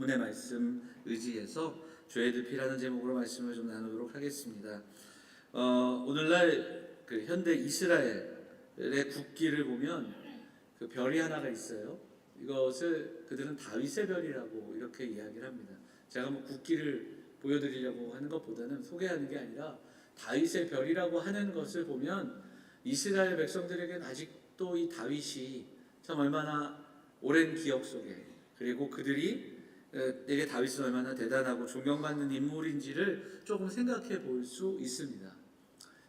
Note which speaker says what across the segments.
Speaker 1: 본문의 말씀 의지해서 죄의 늪이라는 제목으로 말씀을 좀 나누도록 하겠습니다. 오늘날 그 현대 이스라엘의 국기를 보면 그 별이 하나가 있어요. 이것을 그들은 다윗의 별이라고 이렇게 이야기를 합니다. 제가 뭐 국기를 보여드리려고 하는 것보다는 소개하는 게 아니라 다윗의 별이라고 하는 것을 보면 이스라엘 백성들에게는 아직도 이 다윗이 참 얼마나 오랜 기억 속에, 그리고 그들이 내게 다윗은 얼마나 대단하고 존경받는 인물인지를 조금 생각해 볼 수 있습니다.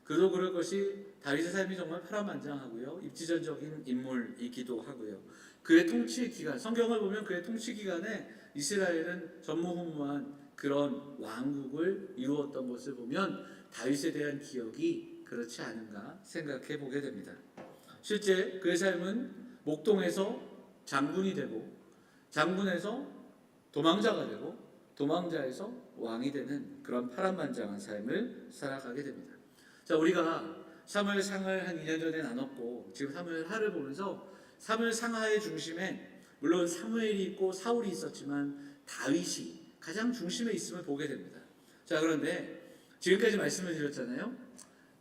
Speaker 1: 그도 그럴 것이 다윗의 삶이 정말 파란만장하고요, 입지전적인 인물이기도 하고요. 그의 통치 기간, 성경을 보면 그의 통치 기간에 이스라엘은 전무후무한 그런 왕국을 이루었던 것을 보면 다윗에 대한 기억이 그렇지 않은가 생각해 보게 됩니다. 실제 그의 삶은 목동에서 장군이 되고, 장군에서 도망자가 되고, 도망자에서 왕이 되는 그런 파란만장한 삶을 살아가게 됩니다. 자, 우리가 사무엘상을 한 2년 전에 나눴고, 지금 사무엘하를 보면서 사무엘상하의 중심에 물론 사무엘이 있고 사울이 있었지만 다윗이 가장 중심에 있음을 보게 됩니다. 자, 그런데 지금까지 말씀을 드렸잖아요.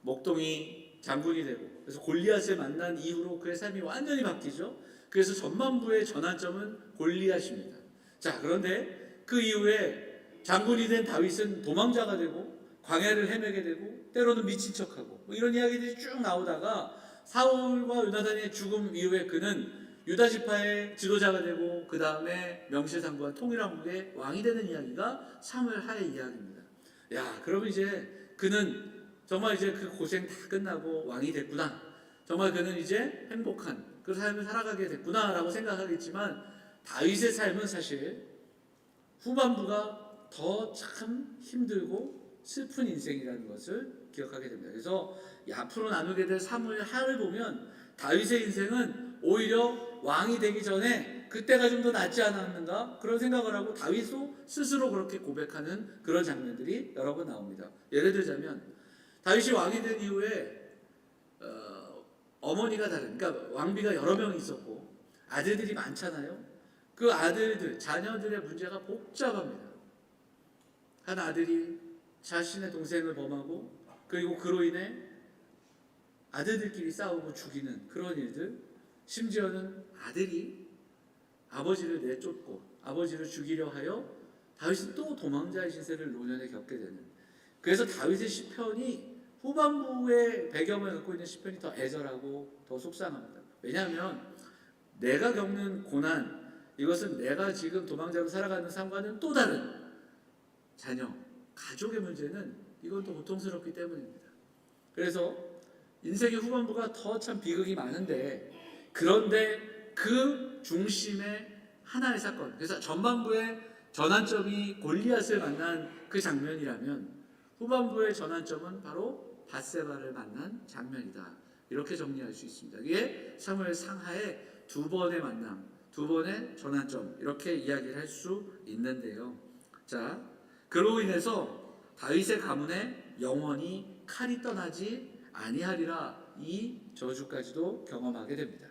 Speaker 1: 목동이 장군이 되고, 그래서 골리앗을 만난 이후로 그의 삶이 완전히 바뀌죠. 그래서 전반부의 전환점은 골리앗입니다. 자, 그런데 그 이후에 장군이 된 다윗은 도망자가 되고 광야를 헤매게 되고 때로는 미친 척하고 이런 이야기들이 쭉 나오다가 사울과 요나단의 죽음 이후에 그는 유다 지파의 지도자가 되고 그 다음에 명실상부한 통일왕국의 왕이 되는 이야기가 사무엘하의 이야기입니다. 야, 그러면 이제 그는 정말 이제 그 고생 다 끝나고 왕이 됐구나, 정말 그는 이제 행복한 그 삶을 살아가게 됐구나라고 생각하겠지만, 다윗의 삶은 사실 후반부가 더 참 힘들고 슬픈 인생이라는 것을 기억하게 됩니다. 그래서 앞으로 나누게 될 사무엘하를 보면 다윗의 인생은 오히려 왕이 되기 전에 그때가 좀 더 낫지 않았는가 그런 생각을 하고 다윗도 스스로 그렇게 고백하는 그런 장면들이 여러 번 나옵니다. 예를 들자면 다윗이 왕이 된 이후에 어머니가 다른, 그러니까 왕비가 여러 명 있었고 아들들이 많잖아요. 그 아들들, 자녀들의 문제가 복잡합니다. 한 아들이 자신의 동생을 범하고, 그리고 그로 인해 아들들끼리 싸우고 죽이는 그런 일들, 심지어는 아들이 아버지를 내쫓고 아버지를 죽이려 하여 다윗은 또 도망자의 신세를 노년에 겪게 되는, 그래서 다윗의 시편이 후반부의 배경을 갖고 있는 시편이 더 애절하고 더 속상합니다. 왜냐하면 내가 겪는 고난, 이것은 내가 지금 도망자로 살아가는 삶과는 또 다른 자녀, 가족의 문제는 이건 더 고통스럽기 때문입니다. 그래서 인생의 후반부가 더 참 비극이 많은데, 그런데 그 중심에 하나의 사건, 그래서 전반부의 전환점이 골리앗을 만난 그 장면이라면 후반부의 전환점은 바로 밧세바를 만난 장면이다, 이렇게 정리할 수 있습니다. 이게 사무엘 상하의 두 번의 만남, 두 번의 전환점, 이렇게 이야기를 할 수 있는데요. 자, 그로 인해서 다윗의 가문에 영원히 칼이 떠나지 아니하리라, 이 저주까지도 경험하게 됩니다.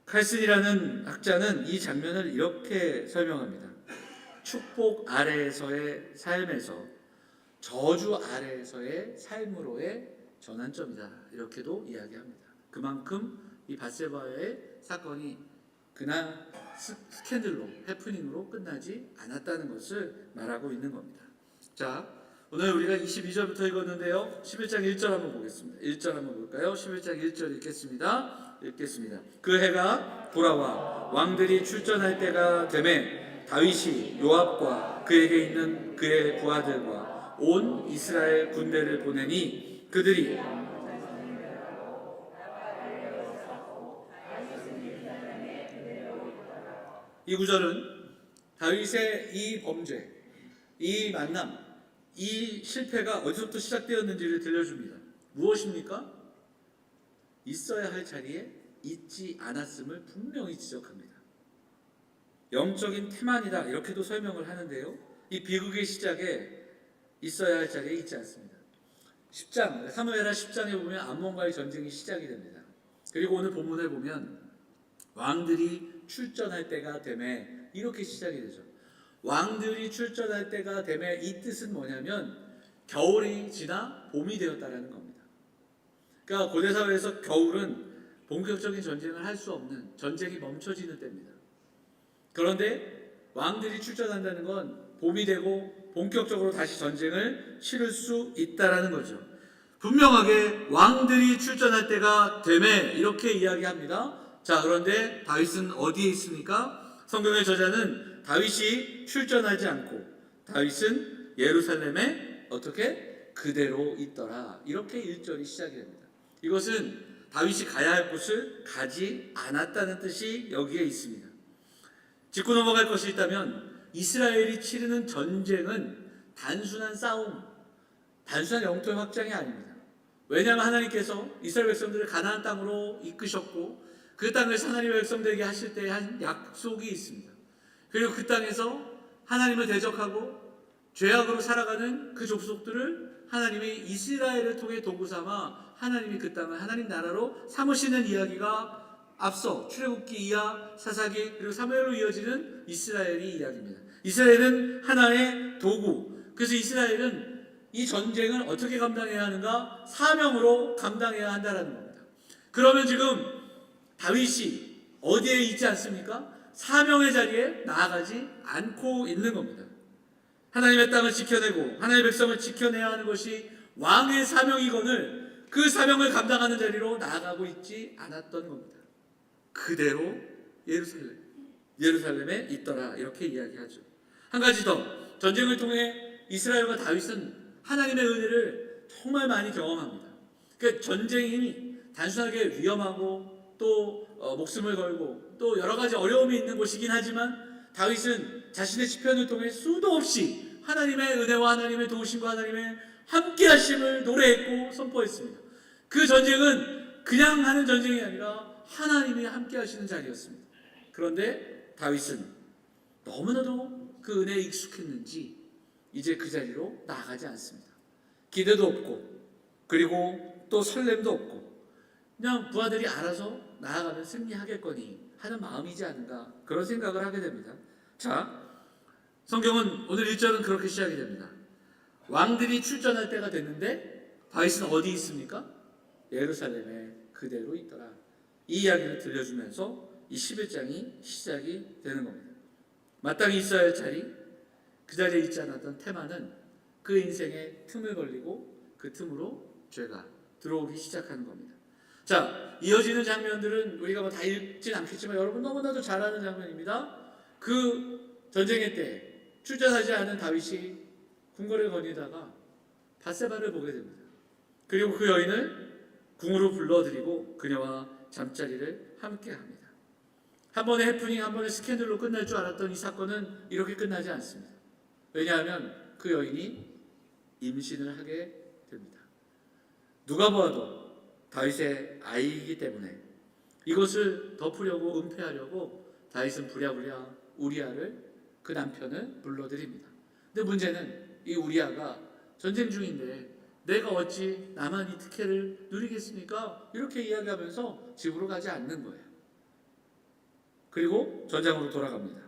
Speaker 1: 칼슨이라는 학자는 이 장면을 이렇게 설명합니다. 축복 아래에서의 삶에서 저주 아래에서의 삶으로의 전환점이다, 이렇게도 이야기합니다. 그만큼 이 밧세바의 사건이 그날 스캔들로, 해프닝으로 끝나지 않았다는 것을 말하고 있는 겁니다. 자, 오늘 우리가 22절부터 읽었는데요, 11장 1절 한번 보겠습니다. 1절 한번 볼까요? 11장 1절 읽겠습니다. 그 해가 돌아와 왕들이 출전할 때가 되매 다윗이 요압과 그에게 있는 그의 부하들과 온 이스라엘 군대를 보내니 그들이 이 구절은 다윗의 이 범죄, 이 만남, 이 실패가 어디서부터 시작되었는지를 들려줍니다. 무엇입니까? 있어야 할 자리에 있지 않았음을 분명히 지적합니다. 영적인 태만이다, 이렇게도 설명을 하는데요, 이 비극의 시작에 있어야 할 자리에 있지 않습니다. 10장, 사무엘하 10장에 보면 암몬과의 전쟁이 시작이 됩니다. 그리고 오늘 본문을 보면 왕들이 출전할 때가 되매 이렇게 시작이 되죠. 왕들이 출전할 때가 되매 이 뜻은 뭐냐면 겨울이 지나 봄이 되었다라는 겁니다. 그러니까 고대 사회에서 겨울은 본격적인 전쟁을 할 수 없는, 전쟁이 멈춰지는 때입니다. 그런데 왕들이 출전한다는 건 봄이 되고 본격적으로 다시 전쟁을 치를 수 있다라는 거죠. 분명하게 왕들이 출전할 때가 되매 이렇게 이야기합니다. 자, 그런데 다윗은 어디에 있습니까? 성경의 저자는 다윗이 출전하지 않고 다윗은 예루살렘에 어떻게 그대로 있더라, 이렇게 1절이 시작이 됩니다. 이것은 다윗이 가야 할 곳을 가지 않았다는 뜻이 여기에 있습니다. 짚고 넘어갈 것이 있다면 이스라엘이 치르는 전쟁은 단순한 싸움, 단순한 영토의 확장이 아닙니다. 왜냐하면 하나님께서 이스라엘 백성들을 가나안 땅으로 이끄셨고 그 땅에서 하나님의 백성되게 하실 때 한 약속이 있습니다. 그리고 그 땅에서 하나님을 대적하고 죄악으로 살아가는 그 족속들을 하나님이 이스라엘을 통해 도구 삼아 하나님이 그 땅을 하나님 나라로 삼으시는 이야기가 앞서 출애굽기 2하, 사사기 그리고 사무엘로 이어지는 이스라엘의 이야기입니다. 이스라엘은 하나의 도구. 그래서 이스라엘은 이 전쟁을 어떻게 감당해야 하는가? 사명으로 감당해야 한다는 겁니다. 그러면 지금 다윗이 어디에 있지 않습니까? 사명의 자리에 나아가지 않고 있는 겁니다. 하나님의 땅을 지켜내고 하나님의 백성을 지켜내야 하는 것이 왕의 사명이거늘 그 사명을 감당하는 자리로 나아가고 있지 않았던 겁니다. 그대로 예루살렘에 있더라, 이렇게 이야기하죠. 한 가지 더, 전쟁을 통해 이스라엘과 다윗은 하나님의 은혜를 정말 많이 경험합니다. 그러니까 전쟁이 단순하게 위험하고 또 목숨을 걸고 또 여러 가지 어려움이 있는 곳이긴 하지만 다윗은 자신의 시편을 통해 수도 없이 하나님의 은혜와 하나님의 도우심과 하나님의 함께하심을 노래했고 선포했습니다. 그 전쟁은 그냥 하는 전쟁이 아니라 하나님이 함께하시는 자리였습니다. 그런데 다윗은 너무나도 그 은혜에 익숙했는지 이제 그 자리로 나아가지 않습니다. 기대도 없고 그리고 또 설렘도 없고 그냥 부하들이 알아서 나아가면 승리하겠거니 하는 마음이지 않은가, 그런 생각을 하게 됩니다. 자, 성경은 오늘 1절은 그렇게 시작이 됩니다. 왕들이 출전할 때가 됐는데 다윗은 어디 있습니까? 예루살렘에 그대로 있더라. 이 이야기를 들려주면서 이 11장이 시작이 되는 겁니다. 마땅히 있어야 할 자리, 그 자리에 있지 않았던 테마는 그 인생에 틈을 벌리고 그 틈으로 죄가 들어오기 시작하는 겁니다. 자, 이어지는 장면들은 우리가 뭐 다 읽진 않겠지만 여러분 너무나도 잘 아는 장면입니다. 그 전쟁의 때 출전하지 않은 다윗이 궁궐을 거니다가 밧세바를 보게 됩니다. 그리고 그 여인을 궁으로 불러들이고 그녀와 잠자리를 함께 합니다. 한 번의 해프닝, 한 번의 스캔들로 끝날 줄 알았던 이 사건은 이렇게 끝나지 않습니다. 왜냐하면 그 여인이 임신을 하게 됩니다. 누가 보아도 다윗의 아이이기 때문에 이것을 덮으려고 은폐하려고 다윗은 부랴부랴 우리아를, 그 남편을 불러들입니다. 근데 문제는 이 우리아가 전쟁 중인데 내가 어찌 나만 이 특혜를 누리겠습니까? 이렇게 이야기하면서 집으로 가지 않는 거예요. 그리고 전장으로 돌아갑니다.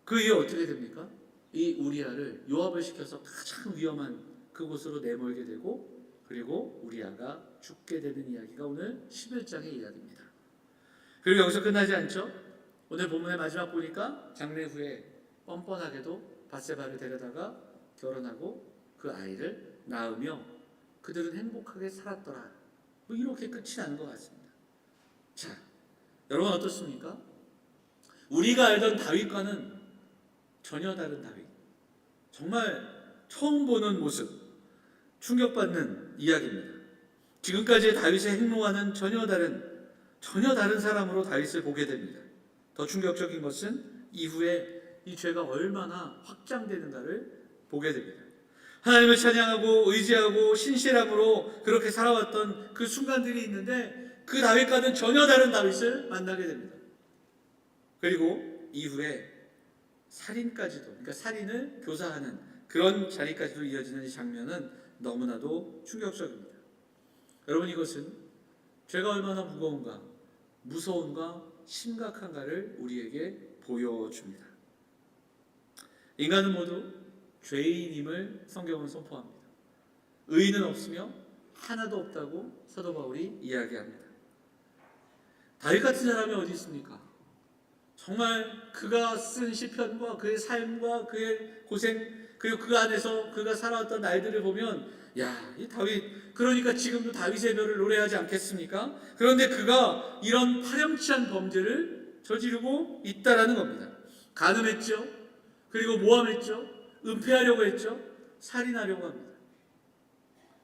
Speaker 1: 그 이후 어떻게 됩니까? 이 우리아를 요압을 시켜서 가장 위험한 그곳으로 내몰게 되고 그리고 우리아가 죽게 되는 이야기가 오늘 11장의 이야기입니다. 그리고 여기서 끝나지 않죠? 오늘 본문의 마지막 보니까 장례 후에 뻔뻔하게도 밧세바를 데려다가 결혼하고 그 아이를 낳으며 그들은 행복하게 살았더라. 뭐 이렇게 끝이 나는 것 같습니다. 자, 여러분 어떻습니까? 우리가 알던 다윗과는 전혀 다른 다윗. 정말 처음 보는 모습, 충격받는 이야기입니다. 지금까지의 다윗의 행로와는 전혀 다른 사람으로 다윗을 보게 됩니다. 더 충격적인 것은 이후에 이 죄가 얼마나 확장되는가를 보게 됩니다. 하나님을 찬양하고 의지하고 신실함으로 그렇게 살아왔던 그 순간들이 있는데 그 다윗과는 전혀 다른 다윗을 만나게 됩니다. 그리고 이후에 살인까지도, 그러니까 살인을 교사하는 그런 자리까지도 이어지는 이 장면은 너무나도 충격적입니다. 여러분, 이것은 죄가 얼마나 무거운가, 무서운가, 심각한가를 우리에게 보여줍니다. 인간은 모두 죄인임을 성경은 선포합니다. 의인은 없으며 하나도 없다고 사도 바울이 이야기합니다. 다윗 같은 사람이 어디 있습니까? 정말 그가 쓴 시편과 그의 삶과 그의 고생, 그리고 그 안에서 그가 살아왔던 날들을 보면, 야, 이 다윗, 그러니까 지금도 다윗의 별을 노래하지 않겠습니까? 그런데 그가 이런 파렴치한 범죄를 저지르고 있다라는 겁니다. 간음했죠. 그리고 모함했죠. 은폐하려고 했죠. 살인하려고 합니다.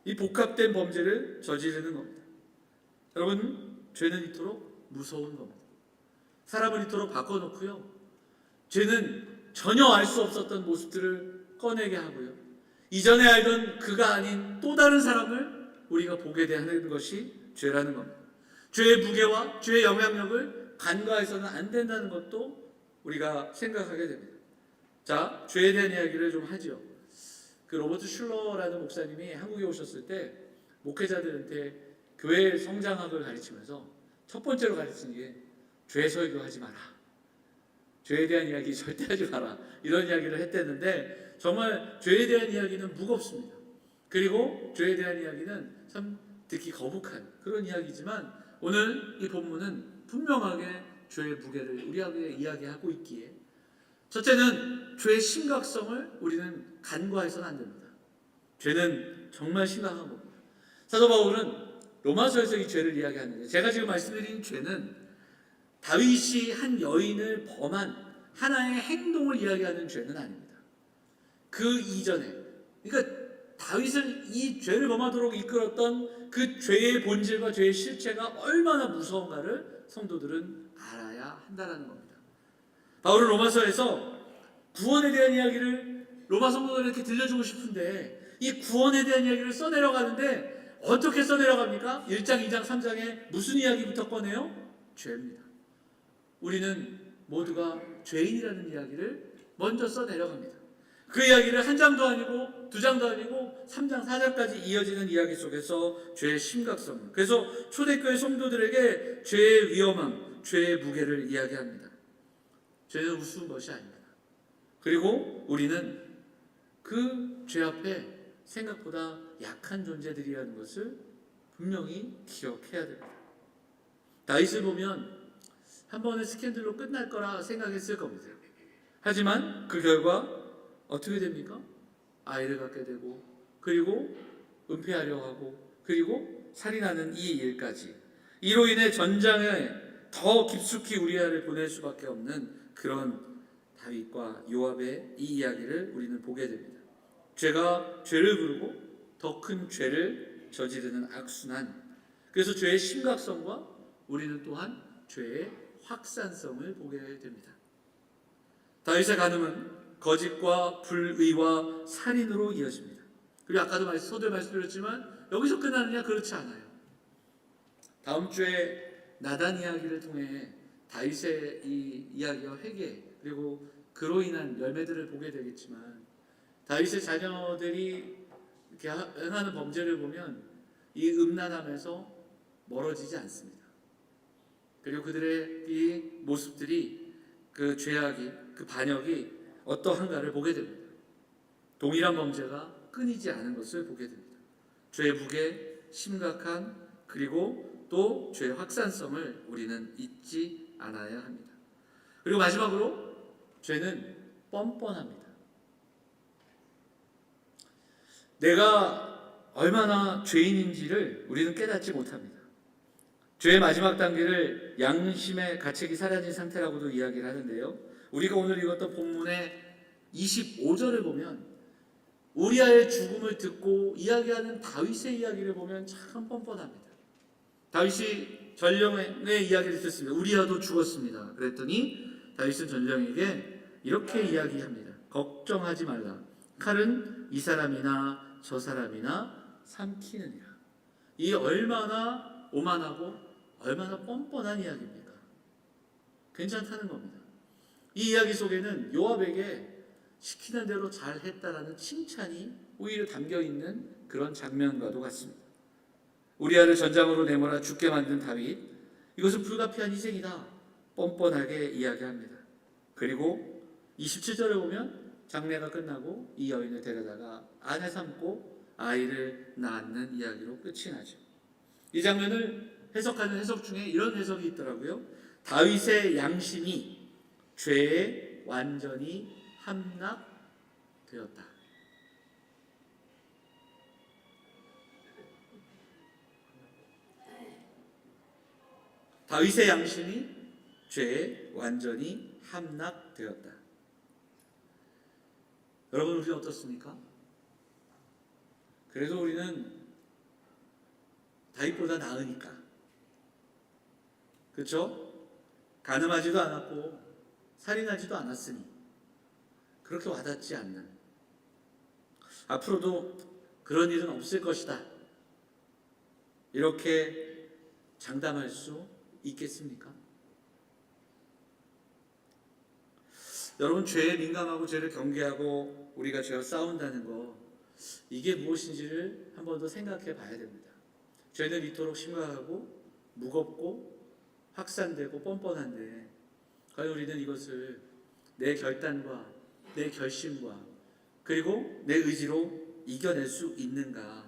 Speaker 1: 이 복합된 범죄를 저지르는 겁니다. 여러분, 죄는 이토록 무서운 겁니다. 사람을 이토록 바꿔놓고요, 죄는 전혀 알 수 없었던 모습들을 꺼내게 하고요, 이전에 알던 그가 아닌 또 다른 사람을 우리가 보게 되는 것이 죄라는 겁니다. 죄의 무게와 죄의 영향력을 간과해서는 안 된다는 것도 우리가 생각하게 됩니다. 자, 죄에 대한 이야기를 좀 하죠. 그 로버트 슐러라는 목사님이 한국에 오셨을 때 목회자들한테 교회 성장학을 가르치면서 첫 번째로 가르친 게 죄 설교하지 마라, 죄에 대한 이야기 절대 하지 마라, 이런 이야기를 했대는데, 정말 죄에 대한 이야기는 무겁습니다. 그리고 죄에 대한 이야기는 참 듣기 거북한 그런 이야기지만, 오늘 이 본문은 분명하게 죄의 무게를 우리에게 이야기하고 있기에, 첫째는 죄의 심각성을 우리는 간과해서는 안 됩니다. 죄는 정말 심각한 겁니다. 사도 바울은 로마서에서 이 죄를 이야기하는데, 제가 지금 말씀드린 죄는 다윗이 한 여인을 범한 하나의 행동을 이야기하는 죄는 아닙니다. 그 이전에, 그러니까 다윗을 이 죄를 범하도록 이끌었던 그 죄의 본질과 죄의 실체가 얼마나 무서운가를 성도들은 알아야 한다는 겁니다. 바울은 로마서에서 구원에 대한 이야기를 로마 성도들에게 들려주고 싶은데, 이 구원에 대한 이야기를 써내려가는데 어떻게 써내려갑니까? 1장, 2장, 3장에 무슨 이야기부터 꺼내요? 죄입니다. 우리는 모두가 죄인이라는 이야기를 먼저 써내려갑니다. 그 이야기를 한 장도 아니고 두 장도 아니고 3장, 4장까지 이어지는 이야기 속에서 죄의 심각성, 그래서 초대교회 성도들에게 죄의 위험함, 죄의 무게를 이야기합니다. 죄는 우스운 것이 아닙니다. 그리고 우리는 그 죄 앞에 생각보다 약한 존재들이라는 것을 분명히 기억해야 됩니다. 다윗을 보면 한 번의 스캔들로 끝날 거라 생각했을 겁니다. 하지만 그 결과 어떻게 됩니까? 아이를 갖게 되고, 그리고 은폐하려 하고, 그리고 살인하는 이 일까지, 이로 인해 전장에 더 깊숙이 우리아를 보낼 수밖에 없는 그런 다윗과 요압의 이 이야기를 우리는 보게 됩니다. 죄가 죄를 부르고 더 큰 죄를 저지르는 악순환, 그래서 죄의 심각성과 우리는 또한 죄의 확산성을 보게 됩니다. 다윗의 간음은 거짓과 불의와 살인으로 이어집니다. 그리고 아까도 서두에 말씀드렸지만 여기서 끝나느냐? 그렇지 않아요. 다음 주에 나단 이야기를 통해 다윗의 이 이야기와 회개, 그리고 그로 인한 열매들을 보게 되겠지만, 다윗의 자녀들이 이렇게 행하는 범죄를 보면 이 음란함에서 멀어지지 않습니다. 그리고 그들의 이 모습들이, 그 죄악이, 그 반역이 어떠한가를 보게 됩니다. 동일한 범죄가 끊이지 않은 것을 보게 됩니다. 죄의 무게, 심각한, 그리고 또 죄의 확산성을 우리는 잊지 않아야 합니다. 그리고 마지막으로 죄는 뻔뻔합니다. 내가 얼마나 죄인인지를 우리는 깨닫지 못합니다. 죄의 마지막 단계를 양심의 가책이 사라진 상태라고도 이야기를 하는데요, 우리가 오늘 읽었던 본문의 25절을 보면 우리아의 죽음을 듣고 이야기하는 다윗의 이야기를 보면 참 뻔뻔합니다. 다윗이 전령의 이야기를 듣습니다. 우리아도 죽었습니다. 그랬더니 다윗은 전령에게 이렇게 이야기합니다. 걱정하지 말라. 칼은 이 사람이나 저 사람이나 삼키느니라. 이 얼마나 오만하고 얼마나 뻔뻔한 이야기입니까? 괜찮다는 겁니다. 이 이야기 속에는 요압에게 시키는 대로 잘했다라는 칭찬이 오히려 담겨있는 그런 장면과도 같습니다. 우리아를 전장으로 내몰아 죽게 만든 다윗, 이것은 불가피한 희생이다. 뻔뻔하게 이야기합니다. 그리고 27절에 보면 장례가 끝나고 이 여인을 데려다가 아내 삼고 아이를 낳는 이야기로 끝이 나죠. 이 장면을 해석하는 해석 중에 이런 해석이 있더라고요. 다윗의 양심이 죄에 완전히 함락되었다. 다윗의 양심이 죄에 완전히 함락되었다. 여러분, 우리는 어떻습니까? 그래도 우리는 다윗보다 나으니까, 그렇죠? 가늠하지도 않았고 살인하지도 않았으니 그렇게 와닿지 않는, 앞으로도 그런 일은 없을 것이다, 이렇게 장담할 수 있겠습니까? 여러분, 죄에 민감하고 죄를 경계하고 우리가 죄와 싸운다는 거, 이게 무엇인지를 한 번 더 생각해 봐야 됩니다. 죄는 이토록 심각하고 무겁고 확산되고 뻔뻔한데, 과연 우리는 이것을 내 결단과 내 결심과 그리고 내 의지로 이겨낼 수 있는가?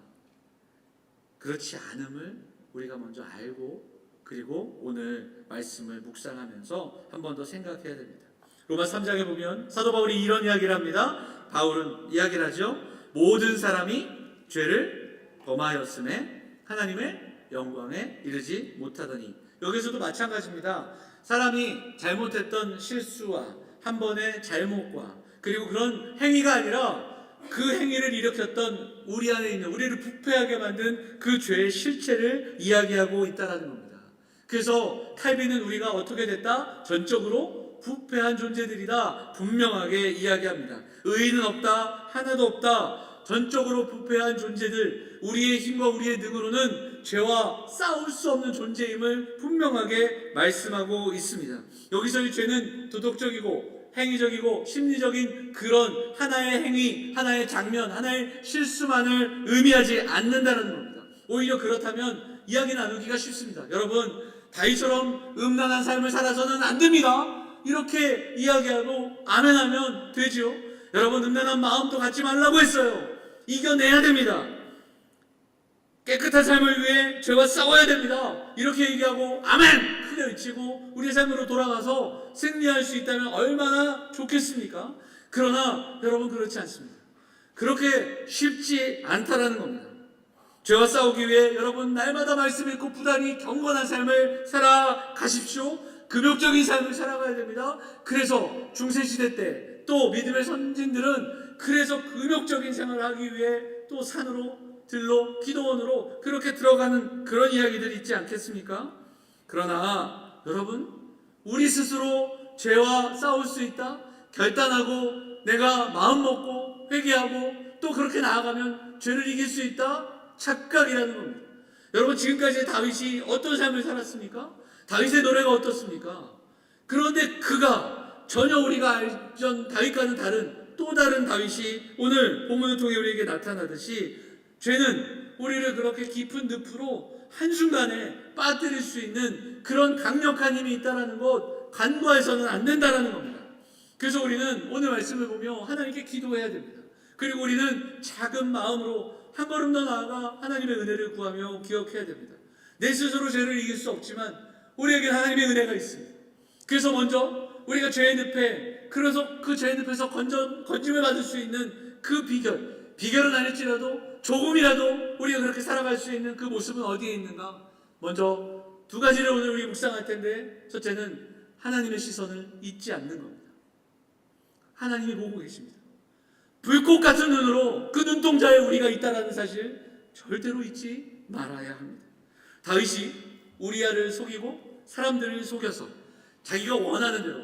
Speaker 1: 그렇지 않음을 우리가 먼저 알고, 그리고 오늘 말씀을 묵상하면서 한 번 더 생각해야 됩니다. 로마 3장에 보면 사도 바울이 이런 이야기를 합니다. 바울은 이야기를 하죠. 모든 사람이 죄를 범하였음에 하나님의 영광에 이르지 못하더니. 여기서도 마찬가지입니다. 사람이 잘못했던 실수와 한 번의 잘못과 그리고 그런 행위가 아니라 그 행위를 일으켰던 우리 안에 있는, 우리를 부패하게 만든 그 죄의 실체를 이야기하고 있다는 겁니다. 그래서 칼빈은 우리가 어떻게 됐다? 전적으로 부패한 존재들이다, 분명하게 이야기합니다. 의인은 없다, 하나도 없다. 전적으로 부패한 존재들, 우리의 힘과 우리의 능으로는 죄와 싸울 수 없는 존재임을 분명하게 말씀하고 있습니다. 여기서 이 죄는 도덕적이고 행위적이고 심리적인 그런 하나의 행위, 하나의 장면, 하나의 실수만을 의미하지 않는다는 겁니다. 오히려 그렇다면 이야기 나누기가 쉽습니다. 여러분, 다윗처럼 음란한 삶을 살아서는 안 됩니다, 이렇게 이야기하고 아멘하면 되죠. 여러분, 음란한 마음도 갖지 말라고 했어요. 이겨내야 됩니다. 깨끗한 삶을 위해 죄와 싸워야 됩니다, 이렇게 얘기하고 아멘 크게 외치고 우리의 삶으로 돌아가서 승리할 수 있다면 얼마나 좋겠습니까? 그러나 여러분, 그렇지 않습니다. 그렇게 쉽지 않다라는 겁니다. 죄와 싸우기 위해 여러분, 날마다 말씀 읽고 부단히 경건한 삶을 살아가십시오. 금욕적인 삶을 살아가야 됩니다. 그래서 중세시대 때 또 믿음의 선진들은 그래서 금욕적인 생활을 하기 위해 또 산으로 들로 기도원으로 그렇게 들어가는 그런 이야기들이 있지 않겠습니까? 그러나 여러분, 우리 스스로 죄와 싸울 수 있다, 결단하고 내가 마음 먹고 회개하고 또 그렇게 나아가면 죄를 이길 수 있다, 착각이라는 겁니다. 여러분, 지금까지 다윗이 어떤 삶을 살았습니까? 다윗의 노래가 어떻습니까? 그런데 그가 전혀 우리가 알던 다윗과는 다른 또 다른 다윗이 오늘 본문을 통해 우리에게 나타나듯이, 죄는 우리를 그렇게 깊은 늪으로 한순간에 빠뜨릴 수 있는 그런 강력한 힘이 있다는 것, 간과해서는 안 된다는 겁니다. 그래서 우리는 오늘 말씀을 보며 하나님께 기도해야 됩니다. 그리고 우리는 작은 마음으로 한 걸음 더 나아가 하나님의 은혜를 구하며 기억해야 됩니다. 내 스스로 죄를 이길 수 없지만 우리에게 하나님의 은혜가 있습니다. 그래서 먼저 우리가 죄의 늪에, 그래서 그 죄의 늪에서 건짐을 받을 수 있는 그 비결은 아닐지라도 조금이라도 우리가 그렇게 살아갈 수 있는 그 모습은 어디에 있는가? 먼저 두 가지를 오늘 우리 묵상할 텐데, 첫째는 하나님의 시선을 잊지 않는 겁니다. 하나님이 보고 계십니다. 불꽃 같은 눈으로 그 눈동자에 우리가 있다는 사실 절대로 잊지 말아야 합니다. 다윗이 우리아를 속이고 사람들을 속여서 자기가 원하는 대로,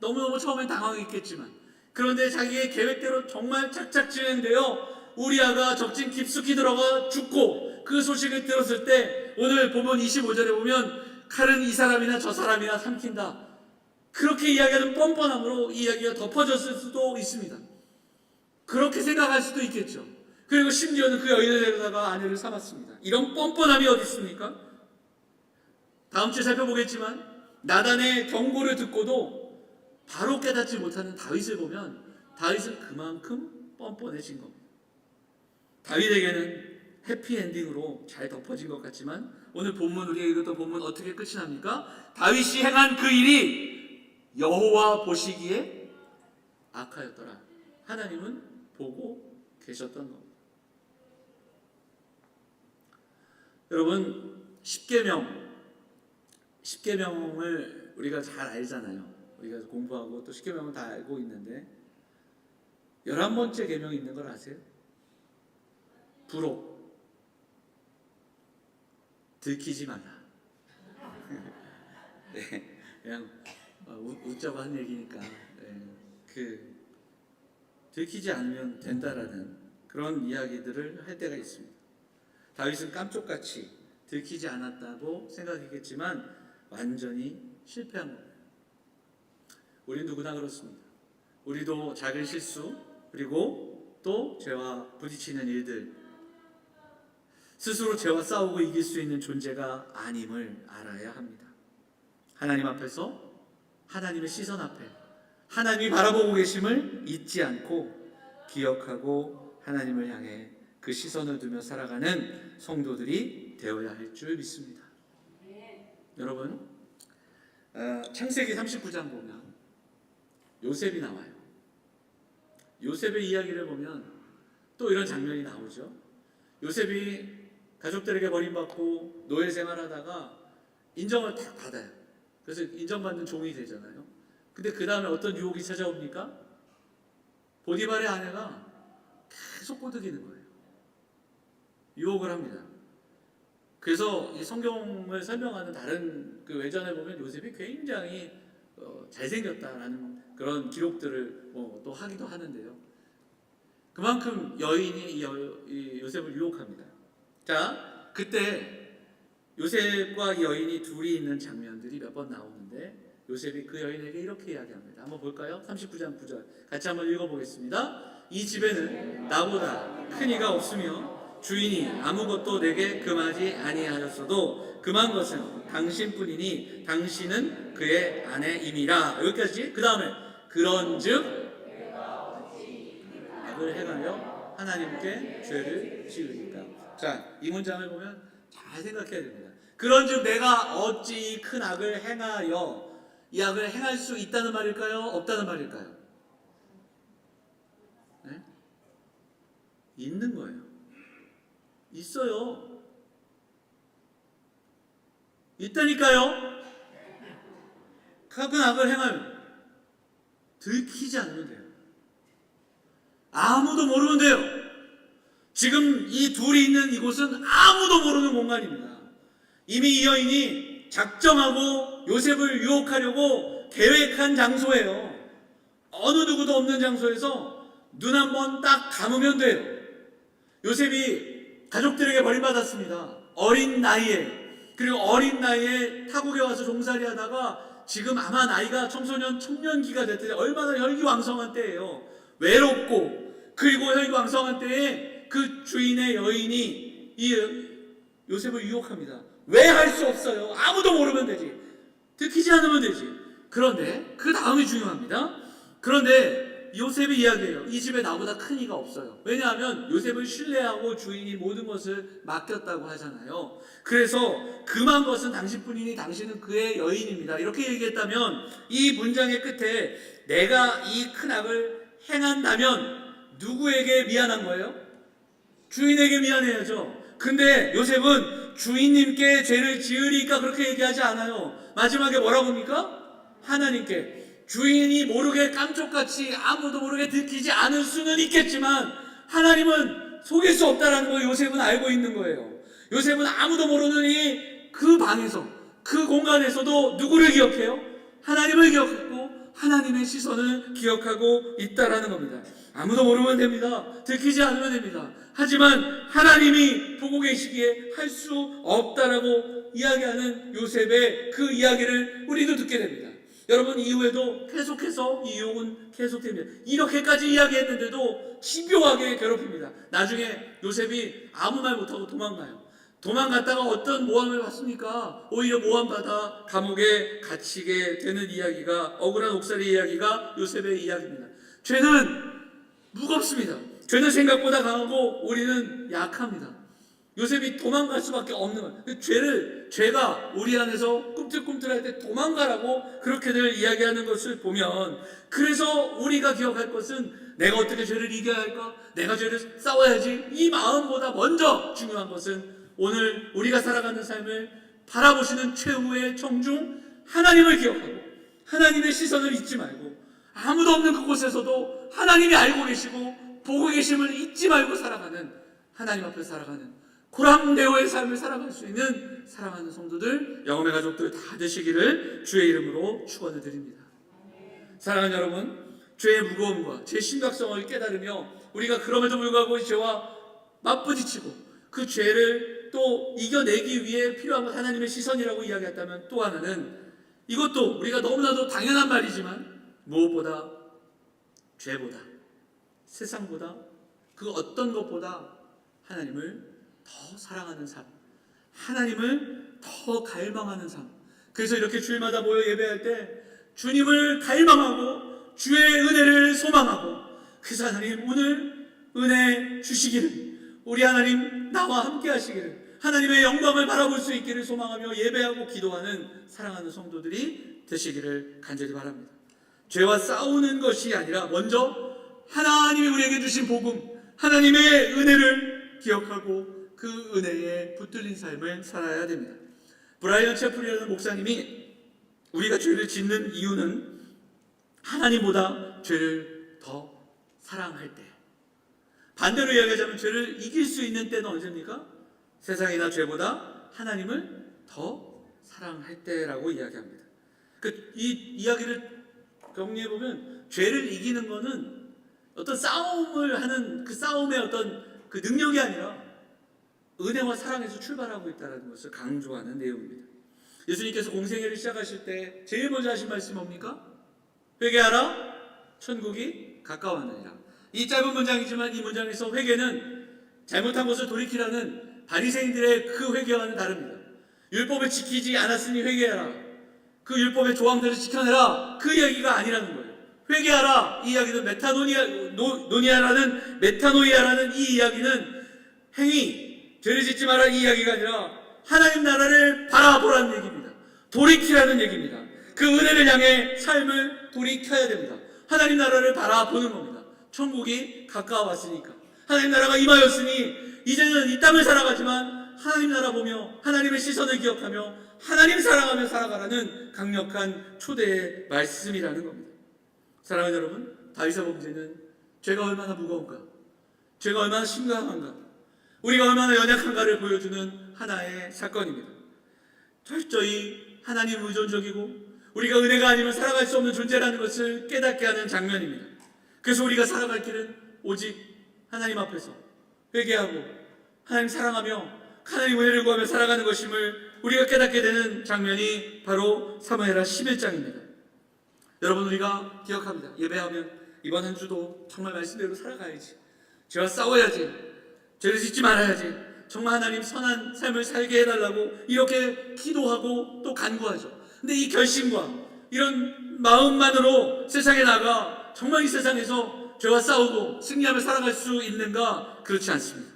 Speaker 1: 너무너무 처음엔 당황했겠지만 그런데 자기의 계획대로 정말 착착 진행되어 우리아가 적진 깊숙이 들어가 죽고, 그 소식을 들었을 때 오늘 본문 25절에 보면 칼은 이 사람이나 저 사람이나 삼킨다, 그렇게 이야기하는 뻔뻔함으로 이 이야기가 덮어졌을 수도 있습니다. 그렇게 생각할 수도 있겠죠. 그리고 심지어는 그 여인을 데려다가 아내를 삼았습니다. 이런 뻔뻔함이 어디 있습니까? 다음 주에 살펴보겠지만 나단의 경고를 듣고도 바로 깨닫지 못하는 다윗을 보면 다윗은 그만큼 뻔뻔해진 겁니다. 다윗에게는 해피엔딩으로 잘 덮어진 것 같지만 오늘 본문, 우리가 읽었던 본문 어떻게 끝이 납니까? 다윗이 행한 그 일이 여호와 보시기에 악하였더라. 하나님은 보고 계셨던 겁니다. 여러분, 십계명을 우리가 잘 알잖아요. 우리가 공부하고 또 십계명을 다 알고 있는데 11번째 계명이 있는 걸 아세요? 부록, 들키지 말라. 네, 그냥 웃자고 한 얘기니까 들키지 않으면 된다라는 그런 이야기들을 할 때가 있습니다. 다윗은 깜쪽같이 들키지 않았다고 생각했겠지만 완전히 실패한 겁니다. 우리 누구나 그렇습니다. 우리도 작은 실수 그리고 또 죄와 부딪히는 일들, 스스로 죄와 싸우고 이길 수 있는 존재가 아님을 알아야 합니다. 하나님 앞에서, 하나님의 시선 앞에 하나님이 바라보고 계심을 잊지 않고 기억하고 하나님을 향해 그 시선을 두며 살아가는 성도들이 되어야 할 줄 믿습니다. 여러분, 창세기 39장 보면 요셉이 나와요. 요셉의 이야기를 보면 또 이런 장면이 나오죠. 요셉이 가족들에게 버림받고 노예 생활하다가 인정을 다 받아요. 그래서 인정받는 종이 되잖아요. 근데 그 다음에 어떤 유혹이 찾아옵니까? 보디발의 아내가 계속 꼬드기는 거예요. 유혹을 합니다. 그래서 이 성경을 설명하는 다른 그 외전에 보면 요셉이 굉장히 잘생겼다라는 그런 기록들을 또 하기도 하는데요. 그만큼 여인이 이 요셉을 유혹합니다. 자, 그때 요셉과 이 여인이 둘이 있는 장면들이 몇 번 나오는데 요셉이 그 여인에게 이렇게 이야기합니다. 한번 볼까요? 39장 9절 같이 한번 읽어보겠습니다. 이 집에는 나보다 큰 이가 없으며 주인이 아무것도 내게 금하지 아니하였어도 금한 것은 당신뿐이니 당신은 그의 아내임이라. 여기까지. 그 다음에 그런즉 악을 행하여 하나님께 죄를 지으니까. 자, 이 문장을 보면 잘 생각해야 됩니다. 그런즉 내가 어찌 큰 악을 행하여, 이 악을 행할 수 있다는 말일까요? 없다는 말일까요? 네? 있는 거예요. 있어요. 있다니까요. 큰 악을 행하면 들키지 않으면 돼요. 아무도 모르면 돼요. 지금 이 둘이 있는 이곳은 아무도 모르는 공간입니다. 이미 이 여인이 작정하고 요셉을 유혹하려고 계획한 장소예요. 어느 누구도 없는 장소에서 눈 한 번 딱 감으면 돼요. 요셉이 가족들에게 버림받았습니다. 어린 나이에. 그리고 어린 나이에 타국에 와서 종살이 하다가 지금 아마 나이가 청년기가 될 때 얼마나 혈기왕성한 때예요. 외롭고 그리고 혈기왕성한 때에 그 주인의 여인이 이 요셉을 유혹합니다. 왜 할 수 없어요? 아무도 모르면 되지. 들키지 않으면 되지. 그런데 그 다음이 중요합니다. 그런데 요셉이 이야기해요. 이 집에 나보다 큰 이가 없어요. 왜냐하면 요셉을 신뢰하고 주인이 모든 것을 맡겼다고 하잖아요. 그래서 금한 것은 당신뿐이니 당신은 그의 여인입니다. 이렇게 얘기했다면 이 문장의 끝에 내가 이 큰 악을 행한다면 누구에게 미안한 거예요? 주인에게 미안해야죠. 근데 요셉은 주인님께 죄를 지으리까 그렇게 얘기하지 않아요. 마지막에 뭐라고 합니까? 하나님께. 주인이 모르게 깜짝같이 아무도 모르게 들키지 않을 수는 있겠지만 하나님은 속일 수 없다는 걸 요셉은 알고 있는 거예요. 요셉은 아무도 모르는 이 그 방에서, 그 공간에서도 누구를 기억해요? 하나님을 기억했고 하나님의 시선을 기억하고 있다라는 겁니다. 아무도 모르면 됩니다. 들키지 않으면 됩니다. 하지만 하나님이 보고 계시기에 할 수 없다라고 이야기하는 요셉의 그 이야기를 우리도 듣게 됩니다. 여러분, 이후에도 계속해서 이 유혹은 계속됩니다. 이렇게까지 이야기했는데도 집요하게 괴롭힙니다. 나중에 요셉이 아무 말 못하고 도망가요. 도망갔다가 어떤 모함을 받습니까? 오히려 모함받아 감옥에 갇히게 되는 이야기가, 억울한 옥살이 이야기가 요셉의 이야기입니다. 죄는 무겁습니다. 죄는 생각보다 강하고 우리는 약합니다. 요셉이 도망갈 수밖에 없는 거예요. 죄가 우리 안에서 꿈틀꿈틀할 때 도망가라고 그렇게들 이야기하는 것을 보면, 그래서 우리가 기억할 것은 내가 어떻게 죄를 이겨야 할까? 내가 죄를 싸워야지. 이 마음보다 먼저 중요한 것은 오늘 우리가 살아가는 삶을 바라보시는 최후의 청중 하나님을 기억하고 하나님의 시선을 잊지 말고, 아무도 없는 그곳에서도 하나님이 알고 계시고 보고 계심을 잊지 말고 살아가는, 하나님 앞에 살아가는 고랑대오의 삶을 살아갈 수 있는 사랑하는 성도들, 영혼의 가족들 다 되시기를 주의 이름으로 축원을 드립니다. 사랑하는 여러분, 죄의 무거움과 죄의 심각성을 깨달으며 우리가 그럼에도 불구하고 이 죄와 맞부딪히고 그 죄를 또 이겨내기 위해 필요한 것, 하나님의 시선이라고 이야기했다면, 또 하나는 이것도 우리가 너무나도 당연한 말이지만 무엇보다 죄보다, 세상보다, 그 어떤 것보다 하나님을 더 사랑하는 삶, 하나님을 더 갈망하는 삶. 그래서 이렇게 주일마다 모여 예배할 때 주님을 갈망하고 주의 은혜를 소망하고, 그래서 하나님 오늘 은혜 주시기를, 우리 하나님 나와 함께 하시기를, 하나님의 영광을 바라볼 수 있기를 소망하며 예배하고 기도하는 사랑하는 성도들이 되시기를 간절히 바랍니다. 죄와 싸우는 것이 아니라 먼저 하나님이 우리에게 주신 복음, 하나님의 은혜를 기억하고 그 은혜에 붙들린 삶을 살아야 됩니다. 브라이언 채플이라는 목사님이 우리가 죄를 짓는 이유는 하나님보다 죄를 더 사랑할 때, 반대로 이야기하자면 죄를 이길 수 있는 때는 언제입니까? 세상이나 죄보다 하나님을 더 사랑할 때라고 이야기합니다. 이 이야기를 정리해보면, 죄를 이기는 것은 어떤 싸움을 하는 그 싸움의 어떤 그 능력이 아니라 은혜와 사랑에서 출발하고 있다는 것을 강조하는 내용입니다. 예수님께서 공생애를 시작하실 때 제일 먼저 하신 말씀이 뭡니까? 회개하라, 천국이 가까웠느니라. 이 짧은 문장이지만 이 문장에서 회개는 잘못한 것을 돌이키라는 바리새인들의 그 회개와는 다릅니다. 율법을 지키지 않았으니 회개하라, 그 율법의 조항들을 지켜내라, 그 얘기가 아니라는 거예요. 회개하라, 이 이야기는 노니아라는 메타노이아라는 이 이야기는 행위, 죄를 짓지 마라 이 이야기가 아니라 하나님 나라를 바라보라는 얘기입니다. 돌이키라는 얘기입니다. 그 은혜를 향해 삶을 돌이켜야 됩니다. 하나님 나라를 바라보는 겁니다. 천국이 가까워왔으니까, 하나님 나라가 임하였으니 이제는 이 땅을 살아가지만 하나님 나라 보며 하나님의 시선을 기억하며 하나님 사랑하며 살아가라는 강력한 초대의 말씀이라는 겁니다. 사랑하는 여러분, 다윗의 범죄는 죄가 얼마나 무거운가, 죄가 얼마나 심각한가, 우리가 얼마나 연약한가를 보여주는 하나의 사건입니다. 철저히 하나님 의존적이고 우리가 은혜가 아니면 살아갈 수 없는 존재라는 것을 깨닫게 하는 장면입니다. 그래서 우리가 살아갈 길은 오직 하나님 앞에서 회개하고 하나님 사랑하며 하나님 은혜를 구하며 살아가는 것임을 우리가 깨닫게 되는 장면이 바로 사무엘하 11장입니다. 여러분, 우리가 기억합니다. 예배하면 이번 한 주도 정말 말씀대로 살아가야지, 죄와 싸워야지, 죄를 짓지 말아야지, 정말 하나님 선한 삶을 살게 해달라고 이렇게 기도하고 또 간구하죠. 근데 이 결심과 이런 마음만으로 세상에 나가 정말 이 세상에서 죄와 싸우고 승리하며 살아갈 수 있는가? 그렇지 않습니다.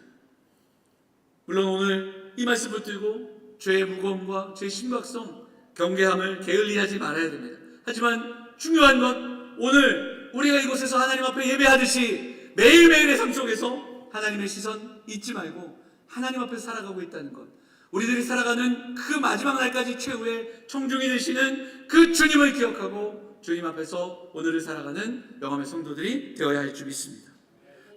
Speaker 1: 물론 오늘 이 말씀 붙들고 죄의 무거움과 죄의 심각성, 경계함을 게을리하지 말아야 됩니다. 하지만 중요한 건 오늘 우리가 이곳에서 하나님 앞에 예배하듯이 매일매일의 삶 속에서 하나님의 시선 잊지 말고 하나님 앞에 살아가고 있다는 것, 우리들이 살아가는 그 마지막 날까지 최후의 청중이 되시는 그 주님을 기억하고 주님 앞에서 오늘을 살아가는 영암의 성도들이 되어야 할 줄 믿습니다.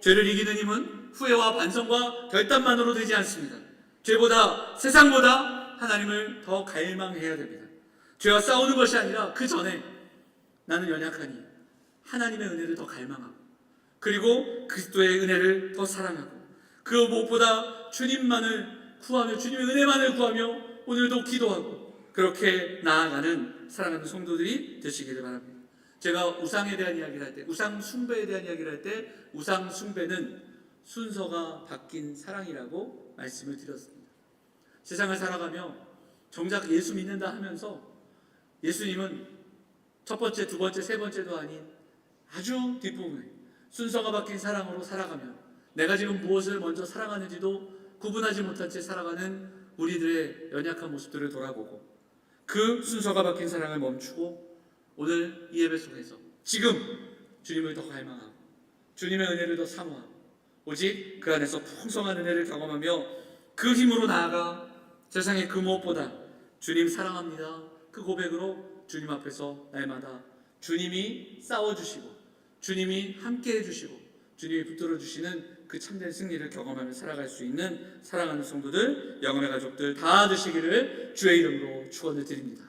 Speaker 1: 죄를 이기는 힘은 후회와 반성과 결단만으로 되지 않습니다. 죄보다, 세상보다 하나님을 더 갈망해야 됩니다. 죄와 싸우는 것이 아니라 그 전에 나는 연약하니 하나님의 은혜를 더 갈망하고, 그리고 그리스도의 은혜를 더 사랑하고, 그 무엇보다 주님만을 구하며 주님의 은혜만을 구하며 오늘도 기도하고 그렇게 나아가는 사랑하는 성도들이 되시기를 바랍니다. 제가 우상에 대한 이야기를 할 때, 우상 숭배에 대한 이야기를 할 때 우상 숭배는 순서가 바뀐 사랑이라고 말씀을 드렸습니다. 세상을 살아가며 정작 예수 믿는다 하면서 예수님은 첫 번째, 두 번째, 세 번째도 아닌 아주 뒷부분에 순서가 바뀐 사랑으로 살아가며 내가 지금 무엇을 먼저 사랑하는지도 구분하지 못한 채 살아가는 우리들의 연약한 모습들을 돌아보고 그 순서가 바뀐 사랑을 멈추고 오늘 이 예배 속에서 지금 주님을 더 갈망하고 주님의 은혜를 더 사모하고 오직 그 안에서 풍성한 은혜를 경험하며 그 힘으로 나아가 세상의 그 무엇보다 주님 사랑합니다 그 고백으로 주님 앞에서 날마다 주님이 싸워주시고 주님이 함께 해주시고 주님이 붙들어 주시는 그 참된 승리를 경험하며 살아갈 수 있는 사랑하는 성도들, 영혼의 가족들 다 되시기를 주의 이름으로 축원을 드립니다.